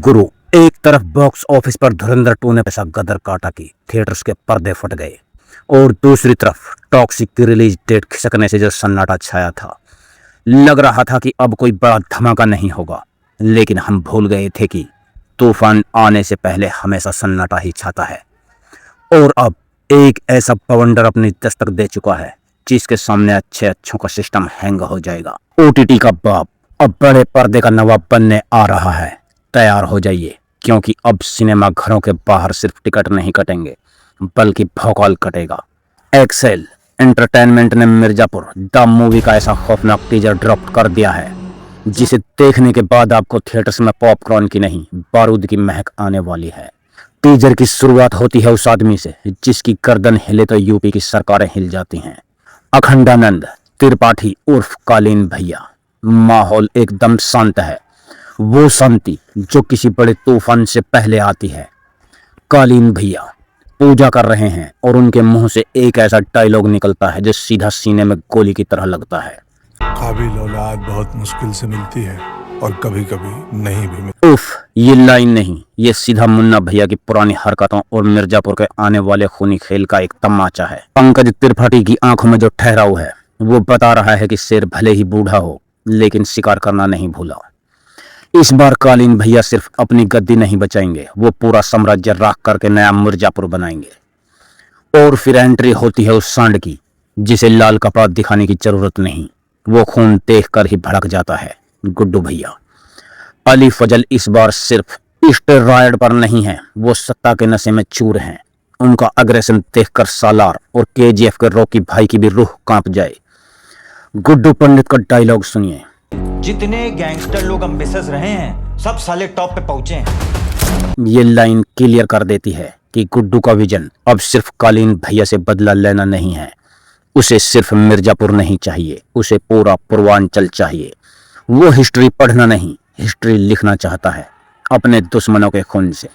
गुरु। एक तरफ box office पर धुरंधर 2 ने ऐसा गदर काटा कि थिएटर्स के पर्दे फट गए, और दूसरी तरफ टॉक्सिक की रिलीज डेट खिसकने से जो सन्नाटा छाया था, लग रहा था कि अब कोई बड़ा धमाका नहीं होगा। लेकिन हम भूल गए थे कि तूफान आने से पहले हमेशा सन्नाटा ही छाता है। और अब एक ऐसा बवंडर अपनी दस्तक दे चुका है जिसके सामने अच्छों का सिस्टम हैंग हो जाएगा। ओटीटी का बाप अब बड़े पर्दे का नवाब बनने आ रहा है। तैयार हो जाइए, क्योंकि अब सिनेमा घरों के बाहर सिर्फ टिकट नहीं कटेंगे बल्कि भौकाल कटेगा। एक्सेल एंटरटेनमेंट ने मिर्जापुर द मूवी का ऐसा खौफनाक टीजर ड्रॉप कर दिया है जिसे देखने के बाद आपको थिएटर्स में पॉपकॉर्न की नहीं बारूद की महक आने वाली है। टीजर की शुरुआत होती है उस आदमी से जिसकी गर्दन हिले तो यूपी की सरकारें हिल जाती हैं। अखंडानंद त्रिपाठी उर्फ कालीन भैया। माहौल एकदम शांत है, वो शांति जो किसी बड़े तूफान से पहले आती है। कालीन भैया पूजा कर रहे हैं और उनके मुंह से एक ऐसा डायलॉग निकलता है जो सीधा सीने में गोली की तरह लगता है। काबिल औलाद बहुत मुश्किल से मिलती है और कभी कभी नहीं भी मिलती। उफ, ये लाइन नहीं, ये सीधा मुन्ना भैया की पुरानी हरकतों और मिर्जापुर के आने वाले खूनी खेल का एक तमाचा है। पंकज त्रिपाठी की आंखों में जो ठहराव है वो बता रहा है कि शेर भले ही बूढ़ा हो लेकिन शिकार करना नहीं भूला। इस बार कालीन भैया सिर्फ अपनी गद्दी नहीं बचाएंगे, वो पूरा साम्राज्य राख करके नया मिर्जापुर बनाएंगे। और फिर एंट्री होती है उस सांड की जिसे लाल कपड़ा दिखाने की जरूरत नहीं, वो खून देखकर ही भड़क जाता है। गुड्डू भैया। अली फजल इस बार सिर्फ स्टेरॉयड पर नहीं है, वो सत्ता के नशे में चूर हैं। उनका अग्रेशन देखकर सालार और केजीएफ के रॉकी भाई की भी रूह कांप जाए। गुड्डू पंडित का डायलॉग सुनिए। जितने गैंगस्टर लोग एम्बेसडर रहे हैं सब साले टॉप पे पहुंचे हैं। ये लाइन क्लियर कर देती है कि गुड्डू का विजन अब सिर्फ कालीन भैया से बदला लेना नहीं है। उसे सिर्फ मिर्जापुर नहीं चाहिए, उसे पूरा पूर्वांचल चाहिए। वो हिस्ट्री पढ़ना नहीं, हिस्ट्री लिखना चाहता है अपने दुश्मनों के खून से।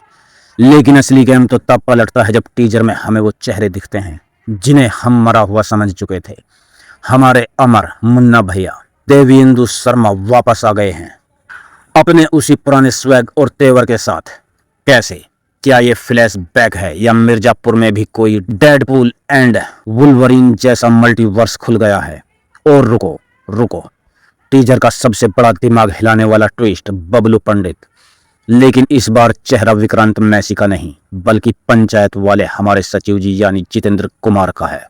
लेकिन असली गेम तो तब पलटता है जब टीजर में हमें वो चेहरे दिखते हैं जिन्हें हम मरा हुआ समझ चुके थे। हमारे अमर मुन्ना भैया देवेंदु शर्मा वापस आ गए हैं अपने उसी पुराने स्वैग और तेवर के साथ। कैसे? क्या ये फ्लैश बैक है या मिर्जापुर में भी कोई डेडपूल एंड वुल्वरीन जैसा मल्टीवर्स खुल गया है? और रुको, टीजर का सबसे बड़ा दिमाग हिलाने वाला ट्विस्ट बबलू पंडित। लेकिन इस बार चेहरा विक्रांत मैसी का नहीं बल्कि पंचायत वाले हमारे सचिव जी यानी जितेंद्र कुमार का है।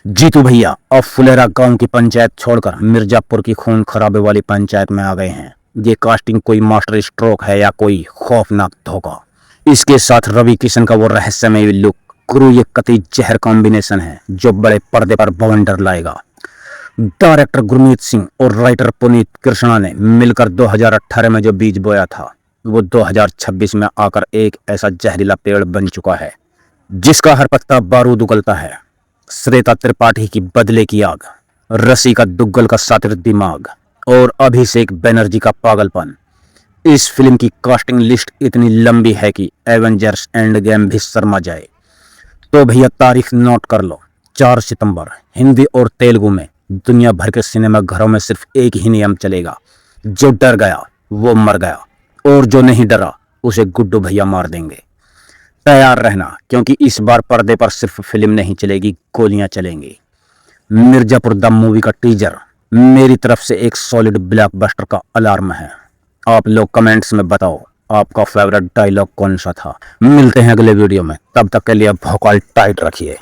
जीतू भैया अब फुलेरा गांव की पंचायत छोड़कर मिर्जापुर की खून खराबे वाली पंचायत में आ गए हैं। ये कास्टिंग कोई मास्टर स्ट्रोक है या कोई खौफनाक धोखा? इसके साथ रवि किशन का वो रहस्यमय लुक, गुरु ये कतई जहर कॉम्बिनेशन है जो बड़े पर्दे पर बवंडर लाएगा। डायरेक्टर गुरमीत सिंह और राइटर पुनीत कृष्णा ने मिलकर 2018 में जो बीज बोया था वो 2026 में आकर एक ऐसा जहरीला पेड़ बन चुका है जिसका हर पत्ता बारूद उगलता है। श्वेता त्रिपाठी की बदले की आग, रसी का दुग्गल का सातिर दिमाग और अभिषेक बनर्जी का पागलपन। इस फिल्म की कास्टिंग लिस्ट इतनी लंबी है कि एवेंजर्स एंड गेम भी शर्मा जाए। तो भैया तारीख नोट कर लो, 4 सितंबर हिंदी और तेलुगु में दुनिया भर के सिनेमा घरों में सिर्फ एक ही नियम चलेगा, जो डर गया वो मर गया और जो नहीं डरा उसे गुड्डू भैया मार देंगे। तैयार रहना, क्योंकि इस बार पर्दे पर सिर्फ फिल्म नहीं चलेगी, गोलियां चलेंगी। मिर्जापुर द मूवी का टीजर मेरी तरफ से एक सॉलिड ब्लॉकबस्टर का अलार्म है। आप लोग कमेंट्स में बताओ आपका फेवरेट डायलॉग कौन सा था। मिलते हैं अगले वीडियो में, तब तक के लिए भौकाल टाइट रखिए।